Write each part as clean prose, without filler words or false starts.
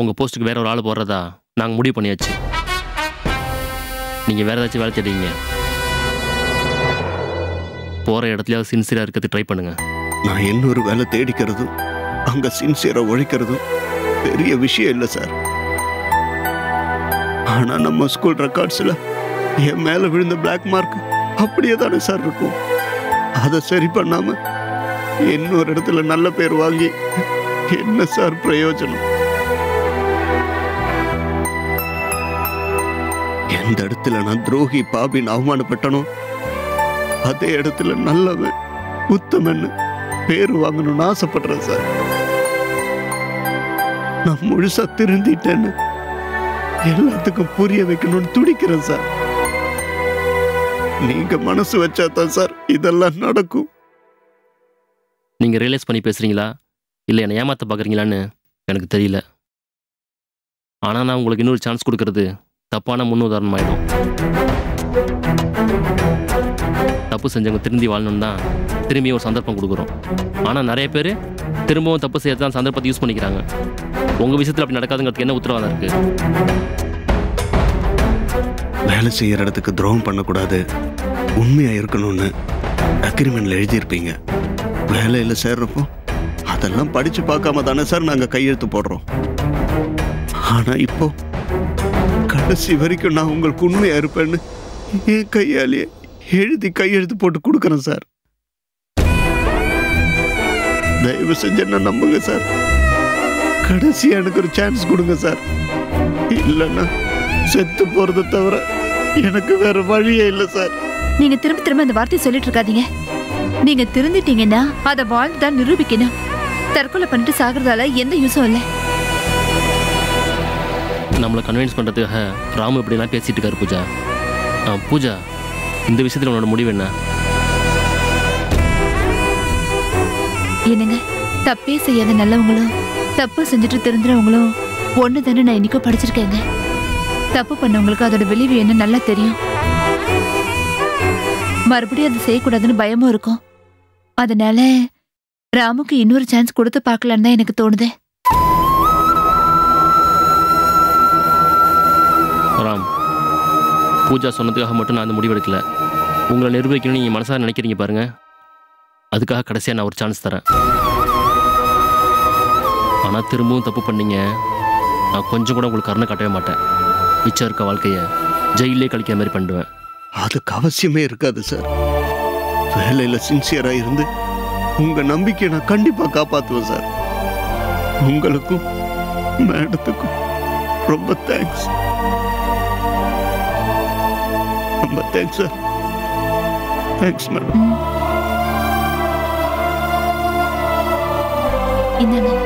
உங்கள் போஸ்ட்டுக்கு வேற ஒரு ஆள் போடுறதா நாங்கள் முடிவு பண்ணியாச்சு. நீங்கள் வேற ஏதாச்சும் வேலை தேடிங்க. போகிற இடத்துலயாவது சின்சியராக இருக்கிறது ட்ரை பண்ணுங்கள். நான் இன்னொரு வேலை தேடிக்கிறதும் அங்கே சின்சியராக உழைக்கிறதும் பெரிய விஷயம் இல்லை சார். ஆனால் நம்ம ஸ்கூல் ரெக்கார்ட்ஸில் என் மேலே விழுந்த பிளாக் மார்க் அப்படியே தானே சார் இருக்கும். அதை சரி பண்ணாம இன்னொரு இடத்துல நல்ல பேர் வாங்கி என்ன சார் பிரயோஜனம்? எந்த இடத்துல நான் துரோகி பாபின்னு அவமானப்பட்டனோ அதே இடத்துல நல்லவன் உத்தமன்னு பேர் வாங்கணும்னு ஆசைப்படுறேன் சார். நான் முழுசா திருந்திட்டேன்னு எல்லாத்துக்கும் புரிய வைக்கணும்னு துடிக்கிறேன் சார். நீங்க மனசு வச்சாதான் சார் இதெல்லாம் நடக்கும். நீங்கள் ரியலைஸ் பண்ணி பேசுகிறீங்களா இல்லை என்னை ஏமாற்ற பார்க்குறீங்களான்னு எனக்கு தெரியல. ஆனால் நான் உங்களுக்கு இன்னொரு சான்ஸ் கொடுக்கறது தப்பான முன்னுதாரணம் ஆகிடும். தப்பு செஞ்சவங்க திரும்பி வாழணும் தான் திரும்பி ஒரு சந்தர்ப்பம் கொடுக்குறோம். ஆனால் நிறைய பேர் திரும்பவும் தப்பு செய்ய தான் சந்தர்ப்பத்தை யூஸ் பண்ணிக்கிறாங்க. உங்கள் விஷயத்தில் அப்படி நடக்காதுங்கிறதுக்கு என்ன உத்தரவாதம் இருக்குது? வேலை செய்யற இடத்துக்கு துரோகம் பண்ணக்கூடாது, உண்மையா இருக்கணும்னு அக்ரிமெண்ட்ல எழுதியிருப்பீங்க. வேலையில சேர்றப்போ அதெல்லாம் படிச்சு பார்க்காம தானே சார் நாங்க கையெழுத்து போடுறோம். ஆனா இப்போ கடைசி வரைக்கும் நான் உங்களுக்கு உண்மையா இருப்பேன்னு என் கையாலேயே எழுதி கையெழுத்து போட்டு கொடுக்குறேன் சார். தயவு செஞ்சு என்ன நம்புங்க சார். கடைசியா எனக்கு ஒரு சான்ஸ் கொடுங்க சார். இல்லைன்னா செத்து போறதை தவிர எனக்கு வேற வழியே இல்லை சார். நீங்க திரும்ப திரும்ப அந்த வார்த்தையை சொல்லிட்டு இருக்காதீங்க. நீங்க திருந்திட்டீங்கன்னா அதை வாழ்ந்துதான் நிரூபிக்கணும். தற்கொலை பண்ணிட்டு சாகிறதால எந்த யூஸும் இல்லை. நம்மளை கன்வின்ஸ் பண்ணுறதுக்காக ராமு இப்படிலாம் பேசிட்டு இருக்காரு பூஜா. பூஜா, இந்த விஷயத்தில் உன்னோட முடிவு என்ன? என்னங்க, தப்பே செய்யாத நல்லவங்களும் தப்பு செஞ்சுட்டு திருந்துறவங்களும் ஒன்று தானே நான் இன்னைக்கும் படிச்சிருக்கேங்க. தப்பு பண்ணவங்களுக்கு அதோட விளைவு என்ன நல்லா தெரியும். மறுபடியும் அதை செய்யக்கூடாதுன்னு பயமும் இருக்கும். அதனால ராமுக்கு இன்னொரு சான்ஸ் கொடுத்து பார்க்கலான்னு தான் எனக்கு தோணுது. ராம், பூஜா சொன்னதுக்காக மட்டும் நான் அந்த முடிவெடுக்கல. உங்களை நிரூபிக்கணும்னு நீங்கள் மனசார நினைக்கிறீங்க பாருங்க. அதுக்காக கடைசியாக நான் ஒரு சான்ஸ் தரேன். ஆனால் திரும்பவும் தப்பு பண்ணீங்க, நான் கொஞ்சம் கூட உங்களுக்கு கருணை காட்டவே மாட்டேன். மிச்சம் இருக்க வாழ்க்கையை ஜெயிலே கழிக்கிற மாதிரி பண்ணுவேன். அதுக்கு அவசியமே இருக்காது சார். வேலையில சின்சியரா இருந்து உங்க நம்பிக்கையை நான் கண்டிப்பா காப்பாத்துவேன் சார். உங்களுக்கும் மேடத்துக்கும் ரொம்ப தேங்க்ஸ். ரொம்ப தேங்க்ஸ் சார். Thanks madam. இந்தாங்க.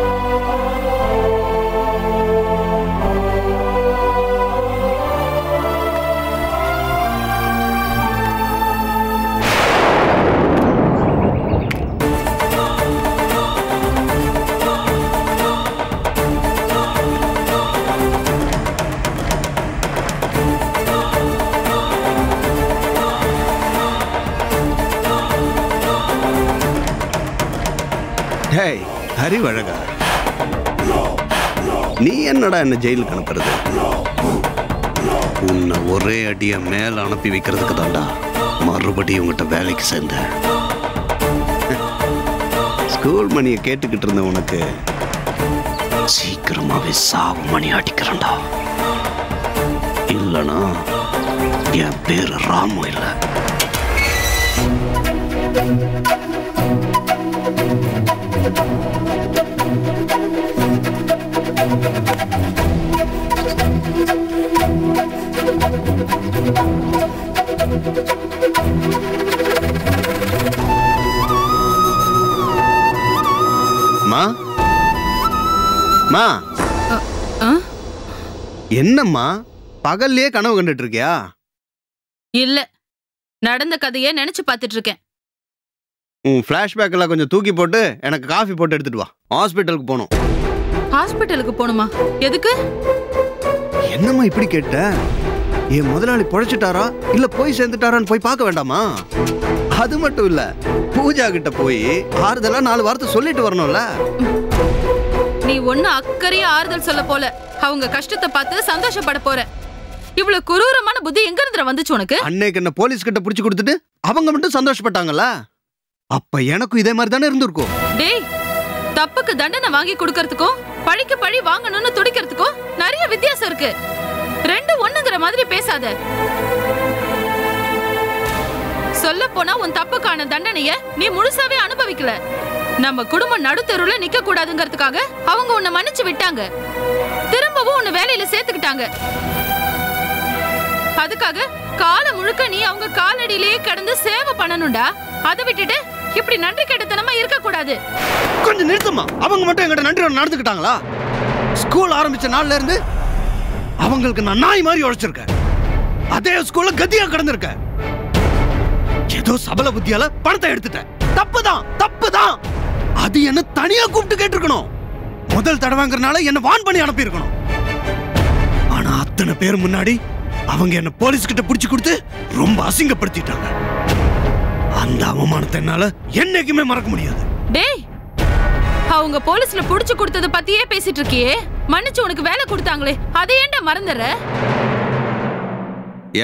ஹேய் அறிவழகா, நீ என்னடா என்ன ஜெயிலுக்கு அனுப்புறது? உன்னை ஒரே அடிய மேல அனுப்பி வைக்கிறதுக்கு தான்டா மறுபடியும் உங்ககிட்ட வேலைக்கு சேர்ந்தேன். ஸ்கூல் மணியை கேட்டுக்கிட்டு இருந்த உனக்கு சீக்கிரமாவே சாவு மணி அடிக்கிறேன்டா. இல்லைனா என் பேரு ராமு இல்லை. என்னம்மா பகல்லே கனவு கண்டுட்டு இருக்கியா? இல்ல, நடந்த கதையை நினைச்சு பார்த்துட்டு இருக்கேன். உன் ஃபிளாஷ்பேக் எல்லாம் கொஞ்சம் தூக்கி போட்டு எனக்கு காஃபி போட்டு எடுத்துட்டு வா. ஹாஸ்பிட்டலுக்கு போகணும். ஹாஸ்பிட்டலுக்கு போகணுமா? எதுக்கு? என்னம்மா இப்படி கேட்ட? என் முதலாளி பொழைச்சிட்டாரா இல்ல போய் சேர்ந்துட்டாரான்னு போய் பார்க்க வேண்டாமா? அது மட்டும் இல்ல, பூஜா கிட்ட போய் ஆறுதலா 4 வார்த்தை சொல்லிட்டு வரணும்ல. நீ ஒண்ணு அக்கறையா ஆறுதல் சொல்ல போல. அவங்க கஷ்டத்தை பார்த்து சந்தோஷப்பட போற. இவ்வளவு குரூரமான புத்தி எங்க இருந்து வந்துச்சு உனக்கு? அன்னைக்கு என்ன போலீஸ் கிட்ட புடிச்சு கொடுத்துட்டு அவங்க மட்டும் சந்தோஷப்பட்டாங்களா? அப்ப எனக்கும் இதே மாதிரி தானே இருந்திருக்கும். டேய், தப்புக்கு தண்டனை வாங்கி கொடுக்கறதுக்கும் பழிக்கு பழி வாங்கணும்னு துடிக்கிறதுக்கும் நிறைய வித்தியாசம் இருக்கு. ரெண்டு ஒண்ணுங்கிற மாதிரி பேசாத. சொல்ல போனா உன் தப்புக்கான தண்டனைய நீ முழுசாவே அனுபவிக்கல. நம்ம குடும்பம் நடுத்தெருவுல நிக்க கூடாதுங்கிறதுக்காக அவங்க உன்னை மன்னிச்சு விட்டாங்க. திரும்பவும் உன்னை வேலையில சேர்த்துக்கிட்டாங்க. அதுக்காக காலம் முழுக்க நீ அவங்க காலடியிலேயே கிடந்து சேவை பண்ணணும்டா. அதை விட்டுட்டு இப்படி நன்றி கெட்டத்தனமா இருக்க கூடாது. கொஞ்சம் நிறுத்தமா. அவங்க மட்டும் என்கிட்ட நன்றி நடந்துக்கிட்டாங்களா? ஸ்கூல் ஆரம்பிச்ச நாள்ல இருந்து அவங்களுக்கு நான் நாய் மாதிரி உழைச்சிருக்கேன். அதே ஸ்கூல்ல கத்தியா கிடந்திருக்கேன். ஏதோ சபல புத்தியால பணத்தை எடுத்துட்டேன். தப்புதான். அது என்ன தனியா கூப்பிட்டு கேட்டிருக்கணும். முதல் தடவைங்கிறனால என்ன வான் பண்ணி அனுப்பி இருக்கணும். ஆனா அத்தனை பேர் முன்னாடி அவங்க என்ன போலீஸ் கிட்ட புடிச்சு கொடுத்து ரொம்ப அசிங்கப்படுத்திட்டாங்க. அந்த அவமானத்தை என்னால என்னைக்குமே மறக்க முடியாது. டேய், அவங்க போலீஸ்ல புடிச்சு கொடுத்தத பத்தியே பேசிட்டு இருக்கியே. மன்னிச்சு உனக்கு வேலை கொடுத்தாங்களே, அதை ஏன்டா மறந்துற?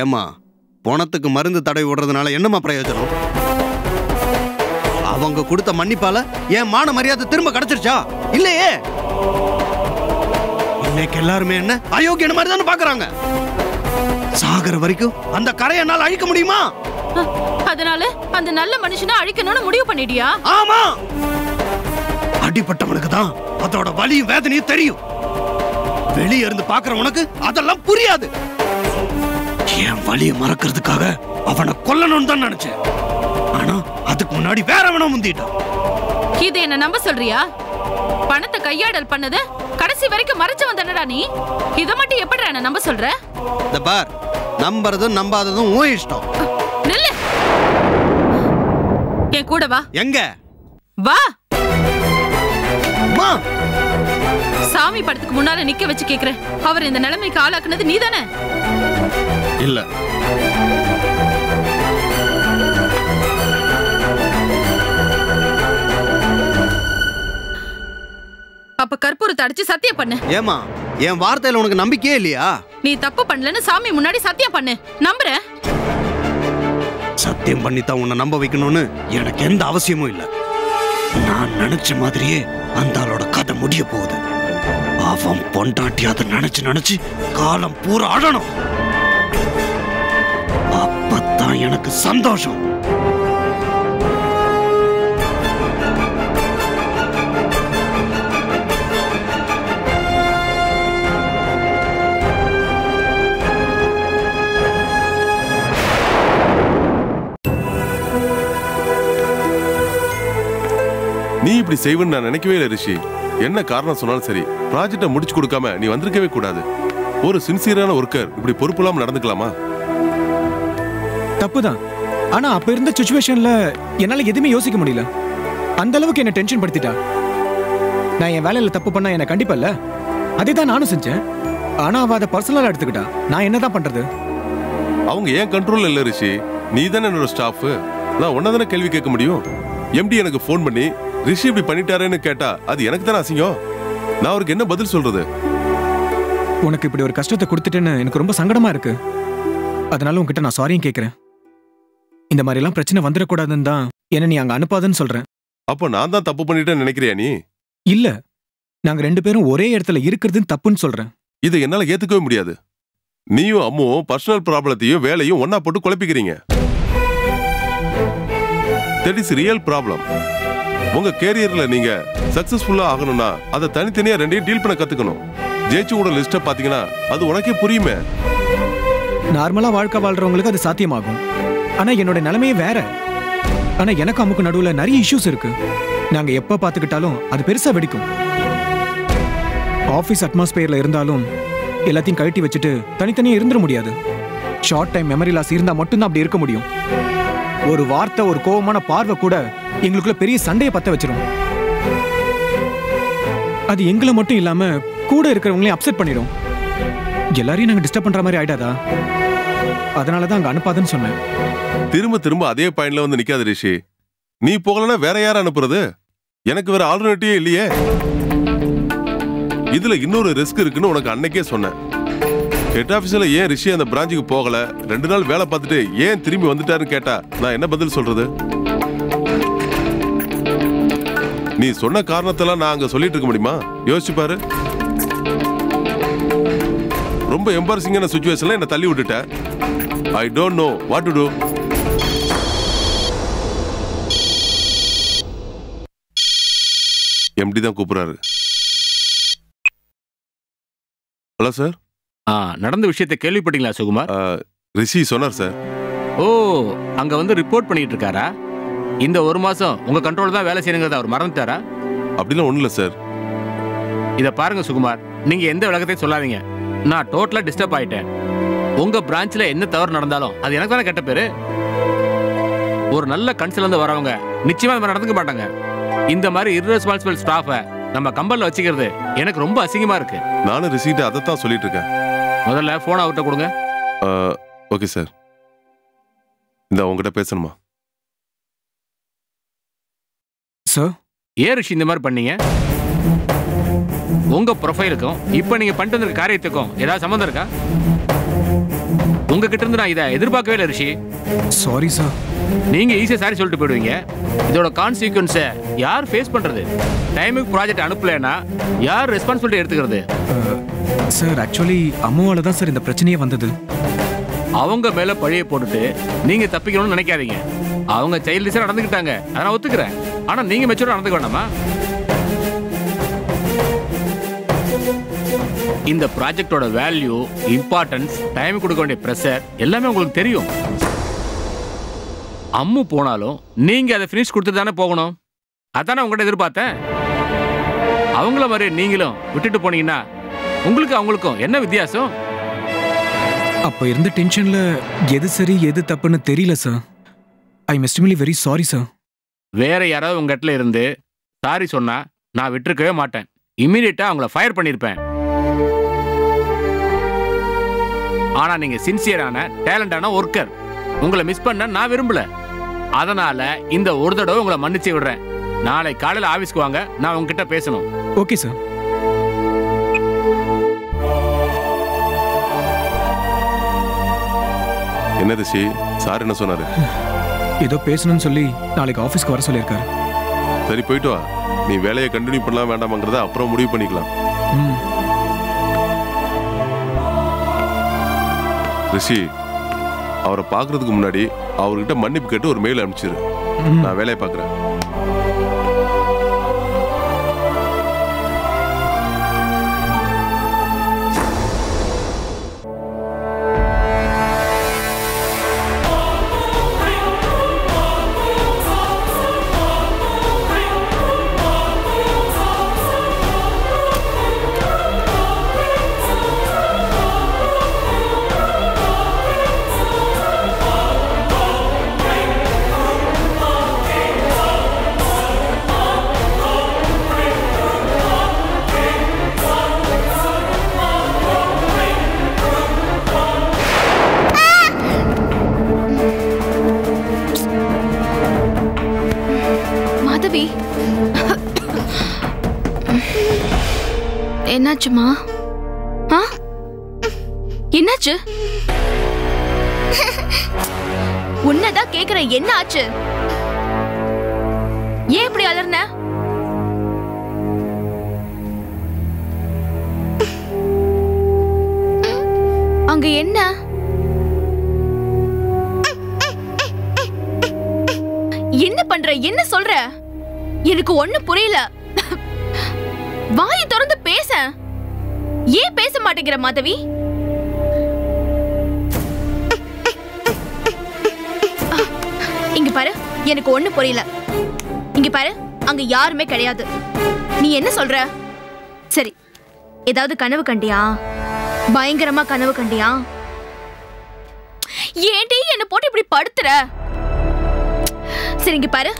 ஏமா, பணத்துக்கு மருந்து தடவி விடுறதுனால என்னமா பிரயோஜனம்? அவங்க கொடுத்த மன்னிப்பால என் மான மரியாதை திரும்ப கிடைச்சிருச்சா? இல்லையே. இன்னைக்கு எல்லாருமே என்ன அயோக்கியன மாதிரி தானே பாக்குறாங்க. சாகர வரைக்கும் அந்த கரையை என்னால் அழிக்க முடியுமா? அதனால அந்த நல்ல மனுஷனை அழிக்கணும்னு முடிவு பண்ணிட்டியா? ஆமா. அடிப்பட்டவனுக்கு தான் அதோட வலியும் வேதனையும் தெரியும். வெளியே இருந்து பாக்குறவனுக்கு அதெல்லாம் புரியாது. என் வலியை மறக்கிறதுக்காக அவனை கொல்லணும்னு தான் நினைச்சேன். ஆனா அதுக்கு முன்னாடி வேறவன முந்திட்டான். இது என்ன நம்ப சொல்றியா? பணத்தை கையாடல் பண்ணத கடைசி வரைக்கும் மறைச்சவன் தானடா நீ. இத மட்டும் எப்படிடா என்ன நம்ப சொல்ற? இந்த பார், நம்பறதும் நம்பாததும் உன் இஷ்டம். நில்லு. என் கூட வா. எங்க? வா. அம்மா, சாமி படத்துக்கு முன்னால நிக்க வச்சு கேக்குறேன். அவர் இந்த நிலைமைக்கு ஆளாக்குனது நீதானே? இல்ல. அப்ப கற்பூரத்தை அடிச்சு சத்தியம் பண்ணு. ஏமா, என் வார்த்தையில உனக்கு நம்பிக்கையே இல்லையா? நீ தப்பு பண்ணலன்னு சாமி முன்னாடி சத்தியம் பண்ணு. நம்புறேன். சத்தியம் பண்ணித்தான் உன்னை நம்ப வைக்கணும்னு எனக்கு எந்த அவசியமும் இல்ல. நான் நினைச்ச மாதிரியே அந்த ஆளோட கதை முடிய போகுது. அவன் பொண்டாட்டி அதை நினைச்சு காலம் பூரா அழணும். அப்பத்தான் எனக்கு சந்தோஷம். நீ இப்படி செய்வன்னு நான் நினைக்கவே இல்லை ரிஷி. என்ன காரணம் சொன்னாலும் சரி, ப்ராஜெக்டை முடிச்சு கொடுக்காம நீ வந்திருக்கவே கூடாது. ஒரு சின்சியரான ஒர்க்கர் இப்படி பொறுப்பு இல்லாம நடந்துக்கலாமா? தப்புதான். ஆனா அப்ப இருந்த சிச்சுவேஷன்ல என்னால எதுவுமே யோசிக்க முடியல. அந்த அளவுக்கு என்ன டென்ஷன் படுத்திட்டா. நான் என் வேலையில தப்பு பண்ணா என்ன கண்டிப்பா இல்ல. அதேதான் நானும் செஞ்சேன். ஆனா அவ அதை பர்சனலா எடுத்துக்கிட்டா. நான் என்னதான் பண்றது? அவங்க ஏன் கண்ட்ரோல் இல்ல ரிஷி. நீ தானே என்னோட ஸ்டாஃப். நான் உன்னதானே கேள்வி கேட்க முடியும். எம்டி எனக்கு போன் பண்ணி ரிஷி இப்படி பண்ணிட்டாருன்னு கேட்டா அது எனக்கு தானே அசிங்கம். நான் அவருக்கு என்ன பதில் சொல்றது? உனக்கு இப்படி ஒரு கஷ்டத்தை கொடுத்துட்டேன்னு எனக்கு ரொம்ப சங்கடமா இருக்கு. அதனால உன்கிட்ட நான் சாரியும் கேட்கிறேன். இந்த மாதிரி எல்லாம் பிரச்சனை வந்துடக்கூடாதுன்னு தான் என்ன நீ அங்க அனுப்பாதுன்னு சொல்றேன். அப்ப நான் தான் தப்பு பண்ணிட்டேன்னு நினைக்கிறியா நீ? இல்ல, நாங்க ரெண்டு பேரும் ஒரே இடத்துல இருக்கிறது தப்புன்னு சொல்றேன். இதை என்னால ஏத்துக்கவே முடியாது. நீயும் அம்முவும் பர்சனல் ப்ராப்ளத்தையும் வேலையும் ஒன்னா போட்டு குழப்பிக்கிறீங்க. That is real problem. உங்க கேரியர்ல நீங்க சக்சஸ்ஃபுல்லா ஆகணும்னா அதை தனித்தனியா ரெண்டையும் டீல் பண்ண கத்துக்கணும். ஜெயிச்சுவோட லிஸ்ட பாத்தீங்கன்னா அது உனக்கே புரியுமே. நார்மலா வாழ்க்கை வாழ்றவங்களுக்கு அது சாத்தியமாகும். ஆனா என்னோட நிலைமையே வேற. ஆனா எனக்கு அம்முக்கு நடுவுல நிறைய இஷ்யூஸ் இருக்கு. நாங்க எப்ப பாத்துக்கிட்டாலும் அது பெருசா வெடிக்கும். ஆபீஸ் அட்மாஸ்பியர்ல இருந்தாலும் எல்லாத்தையும் கழட்டி வச்சுட்டு தனித்தனியா இருந்துட முடியாது. ஷார்ட் டைம் மெமரி லாஸ் இருந்தா மட்டும்தான் அப்படி இருக்க முடியும். ஒரு வார்த்தை, ஒரு கோபமான பார்வை கூட எங்களுக்குள்ள பெரிய சண்டையை பத்த வச்சிரும். அது எங்களை மட்டும் இல்லாம கூட இருக்கிறவங்களையும் அப்செட் பண்ணிடும். எல்லாரையும் நாங்க டிஸ்டர்ப் பண்ற மாதிரி ஆயிடாதா? அதனாலதான் அங்க அனுப்பாதுன்னு சொன்னேன். திரும்ப திரும்ப அதே பாயிண்ட்ல வந்து நிக்காத ரிஷி. நீ போகலன்னா வேற யார அனுப்புறது? எனக்கு வேற ஆல்டர்னேட்டிவே இல்லையே. இதுல இன்னொரு ரிஸ்க் இருக்குன்னு உனக்கு அன்னைக்கே சொன்னேன். ஹெட் ஆபீஸ்ல ஏன் ரிஷி அந்த பிரான்ச்சுக்கு போகல, 2 நாள் வேலை பார்த்துட்டு ஏன் திரும்பி வந்துட்டாருன்னு கேட்டா நான் என்ன பதில் சொல்றது? நீ சொன்ன காரணத்தெல்லாம் நான் அங்க சொல்லிட்டு இருக்க முடியுமா? யோசிச்சு பாரு. ரொம்ப எம்பாரசிங்கான சிச்சுவேஷன்ல என்ன தள்ளி விட்டுட்ட. I don't know what to do. MD தான் கூப்பிடுறாரு. Hello sir. நடந்த விஷயத்தை கேள்விப்பட்டீங்களா சுகுமார்? ரிஷி சொன்னார் சார். ஓ, அங்க வந்து ரிப்போர்ட் பண்ணிட்டு இருக்காரா? இந்த 1 மாசம் உங்க கண்ட்ரோல் தான் வேலை செய்யணுங்கிறத அவர் மறந்துட்டாரா? அப்படிலாம் ஒண்ணும் இல்லை சார். இதை பாருங்க சுகுமார், நீங்க எந்த விளக்கத்தையும் சொல்லாதீங்க. நான் டோட்டலா டிஸ்டர்ப் ஆயிட்டேன். உங்க பிரான்ச்ல என்ன தவறு நடந்தாலும் அது எனக்கு தானே கெட்ட பேரு. ஒரு நல்ல கன்சல்ல இருந்து வரவங்க நிச்சயமா இந்த மாதிரி நடந்துக்க மாட்டாங்க. இந்த மாதிரி irresponsible ஸ்டாஃபை நம்ம கம்பெனில வச்சுக்கிறது எனக்கு ரொம்ப அசிங்கமா இருக்கு. நானும் ரிஷிட்ட அதை தான் சொல்லிட்டு இருக்கேன். முதல்ல போன் அவர்கிட்ட கொடுங்க. Okay sir. இந்த உங்ககிட்ட பேசணுமா சார்? ஏன் ரிஷி இந்த மாதிரி பண்ணீங்க? உங்க ப்ரொஃபைலுக்கும் இப்ப நீங்க பண்ணிட்டு வந்திருக்க காரியத்துக்கும் ஏதாவது சம்பந்தம் இருக்கா? உங்ககிட்ட இருந்து நான் இதை எதிர்பார்க்கவே இல்லை ரிஷி. Sorry sir. நீங்க ஈஸியா சாரி சொல்லிட்டு போயிடுவீங்க. இதோட கான்சிக்வன்ஸை யார் ஃபேஸ் பண்றது? டைமுக்கு ப்ராஜெக்ட் அனுப்பலைன்னா யார் ரெஸ்பான்சிபிலிட்டி எடுத்துக்கிறது? சார் ஆக்சுவலி அம்மாவால தான் சார் இந்த பிரச்சனையே வந்தது. அவங்க மேல பழிய போட்டுட்டு நீங்க தப்பிக்கணும்னு நினைக்காதீங்க. அவங்க சைல்டிஷா நடந்துக்கிட்டாங்க, அதை நான் ஒத்துக்கிறேன். ஆனா நீங்க மெச்சூரா நடந்துக்க வேண்டாமா? இந்த ப்ராஜெக்டோட வேல்யூ, இம்பார்ட்டன்ஸ், டைம் கொடுக்க வேண்டிய பிரஷர் எல்லாமே உங்களுக்கு தெரியும். அம்மு போனாலும் நீங்க அதை ஃபினிஷ் கொடுத்துட்டு தானே போகணும். அதானே உங்கள்கிட்ட எதிர்பார்த்தேன். அவங்கள மாதிரி நீங்களும் விட்டுட்டு போனீங்கன்னா உங்களுக்கு அவங்களுக்கும் என்ன வித்தியாசம்? அப்ப இருந்த டென்ஷன்ல எது சரி எது தப்புன்னு தெரியல sir. I am extremely very sorry sir. வேற யாராவது உங்க இடத்துல இருந்து சாரி சொன்னா நான் விட்டுருக்கவே மாட்டேன். இமீடியட்டா அவங்கள ஃபயர் பண்ணிருப்பேன். ஆனா நீங்க சின்சியரான டேலண்டான ஒர்க்கர். உங்களை மிஸ் பண்ண நான் விரும்பல. அதனால இந்த ஒரு தடவை உங்களை மன்னிச்சு விடுறேன். நாளை காலையில் ஆபீஸ்க்கு வாங்க, நான் உங்ககிட்ட பேசணும். Okay sir. என்ன ரிஷி சார் என்ன சொன்னாரு? ஏதோ பேசணும்னு சொல்லி நாளைக்கு ஆபீஸ்க்கு வர சொல்லியிருக்காரு. சரி போயிட்டு வா. நீ வேலையை கண்டினியூ பண்ணலாம் வேண்டாமாங்கிறத அப்புறம் முடிவு பண்ணிக்கலாம். ரிஷி, அவரை பார்க்கறதுக்கு முன்னாடி அவர்கிட்ட மன்னிப்பு கேட்டு ஒரு மெயில் அனுப்பிச்சிரு. நான் வேலையை பார்க்குறேன். என்னாச்சுமா? என்னாச்சு? உன்னதான் கேக்குற, என்ன ஆச்சு? ஏன் இப்படி அலர்ன? அங்க என்ன? என்ன பண்ற? என்ன சொல்ற? எனக்கு ஒண்ணு புரியல. வாயை திறந்து பேச. ஏன் பேச மாட்டேங்கிற மாதவி? இங்க பாரு, எனக்கு ஒண்ணு புரியல. இங்க பாரு, அங்க யாருமே கிடையாது. நீ என்ன சொல்ற? சரி, ஏதாவது கனவு கண்டியா? பயங்கரமா கனவு கண்டியா? ஏன்டி என்ன போட்டு இப்படி படுத்துற? சரி, இங்க பாரு,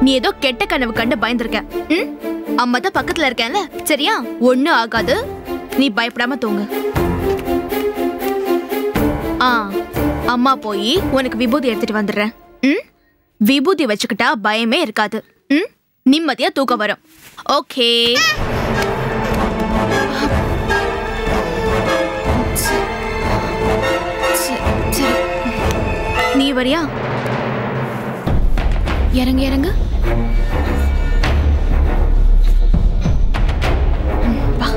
நீ ஏதோ கெட்ட கனவு கண்டு பயந்துருக்க. அம்மா தான் பக்கத்துல இருக்கேன்ல, சரியா? ஒண்ணு ஆகாது, நீ பயப்படாம தூங்கு. அம்மா போய் உனக்கு விபூதி எடுத்துட்டு வந்துடுறேன். விபூதி வச்சுக்கிட்டா பயமே இருக்காது. நிம்மதியா தூக்கம் வரும். ஓகே. வரியா? இறங்கு இறங்கு. வா.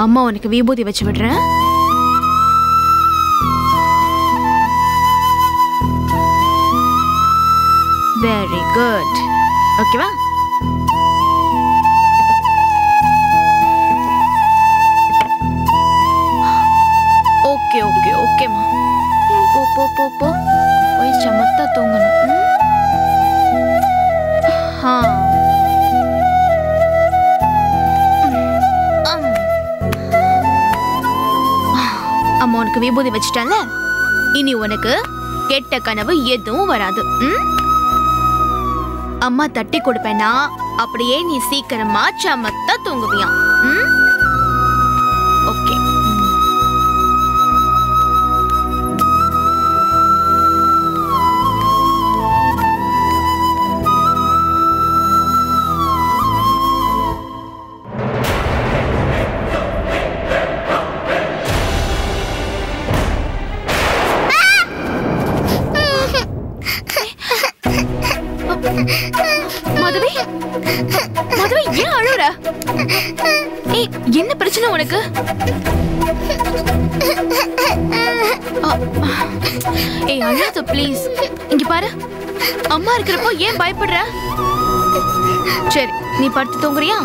அம்மா உனக்கு விபூதி வச்சு விடுறேன். Very good. ஓகேவா? ஓகே ஓகே ஓகேம்மா. போ போ போ போ போய் சமத்தா தூங்கணும். அம்மா உனக்கு விபூதி வச்சுட்டால, இனி உனக்கு கெட்ட கனவு எதுவும் வராது. அம்மா தட்டி கொடுப்பேனா அப்படியே நீ சீக்கிரமா சமத்தா தூங்குவியா? ஓகே. மாதவி, மாதவி ஏன் அழுற? ஏய், என்ன பிரச்சனை உனக்கு? ஏய் அழாத ப்ளீஸ். இங்க பாரு, அம்மா இருக்கிறப்போ ஏன் பயப்படுற? சரி, நீ படுத்து தூங்குறியா?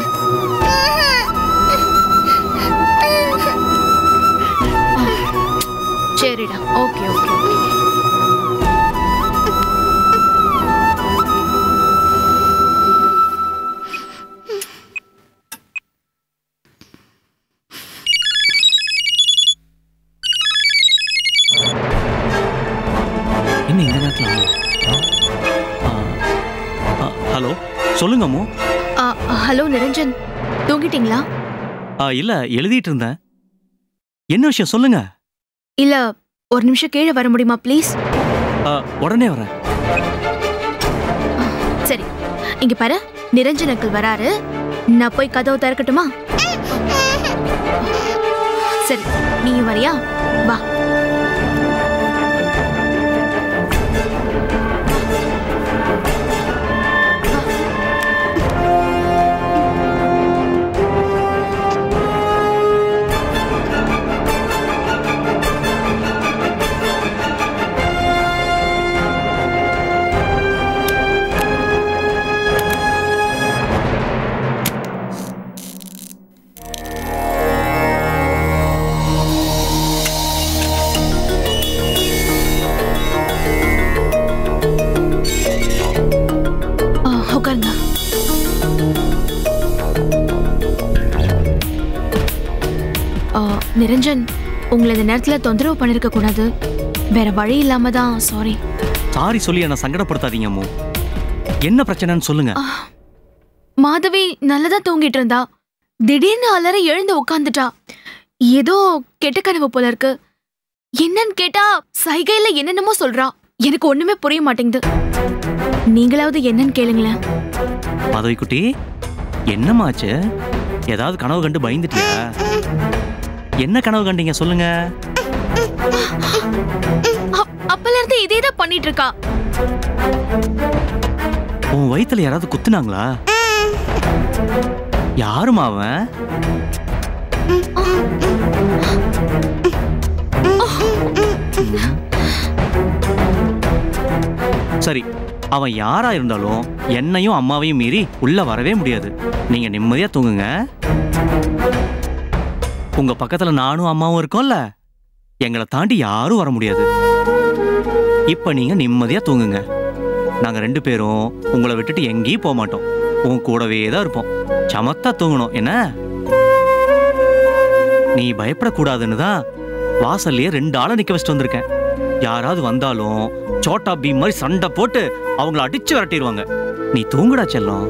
சரிடா. Okay okay okay. ஹலோ, சொல்லுங்க அம்மு. ஹலோ நிரஞ்சன், தூங்கிட்டீங்களா? இல்ல, எழுதிட்டு இருந்தேன். என்ன விஷயம் சொல்லுங்க. இல்ல, ஒரு நிமிஷம் கீழே வர முடியுமா ப்ளீஸ்? உடனே வரேன். சரி, இங்க பாரு, நிரஞ்சன் அங்கிள் வராரு. நான் போய் கதவை திறக்கட்டுமா? சரி, நீயும் வரியா? வா. நிரஞ்சன், உங்களை இந்த நேரத்துல தொந்தரவு பண்ணிருக்க கூடாது. வேற வழி இல்லாம தான். சாரி. சாரி சொல்லி என்ன சங்கடப்படுத்தாதீங்க அம்மு. என்ன பிரச்சனைன்னு சொல்லுங்க. மாதவி நல்லதா தூங்கிட்டு இருந்தா, திடீர்னு அலற எழுந்து உட்கார்ந்துட்டா. ஏதோ கெட்ட கனவு போல இருக்கு. என்னன்னு கேட்டா சைகையில என்னென்னமோ சொல்றா. எனக்கு ஒண்ணுமே புரிய மாட்டேங்குது. நீங்களாவது என்னன்னு கேளுங்களேன். மாதவி குட்டி, என்னமாச்சு? ஏதாவது கனவு கண்டு பயந்துட்டியா? என்ன கனவு கண்டீங்க சொல்லுங்க. அப்பல இருந்து இதேதான் பண்ணிட்டு இருக்கா. உன் வயித்துல யாராவது குத்துனாங்களா? யாருமா அவன்? சரி, அவன் யாரா இருந்தாலும் என்னையும் அம்மாவையும் மீறி உள்ள வரவே முடியாது. நீங்க நிம்மதியா தூங்குங்க. உங்க பக்கத்துல நானும் அம்மாவும் இருக்கோம்ல, எங்களை தாண்டி யாரும் வர முடியாது. இப்ப நீங்க நிம்மதியா தூங்குங்க. நாங்க 2 பேரும் உங்களை விட்டுட்டு எங்கேயும் போக மாட்டோம். உன் கூடவே தான் இருப்போம். சமத்தா தூங்கணும் என்ன? நீ பயப்படக்கூடாதுன்னு தான் வாசல்லையே 2 ஆளை நிக்க வச்சுட்டு வந்திருக்கேன். யாராவது வந்தாலும் சோட்டா பீம் மாதிரி சண்டை போட்டு அவங்கள அடிச்சு விரட்டிடுவாங்க. நீ தூங்குடா செல்லம்.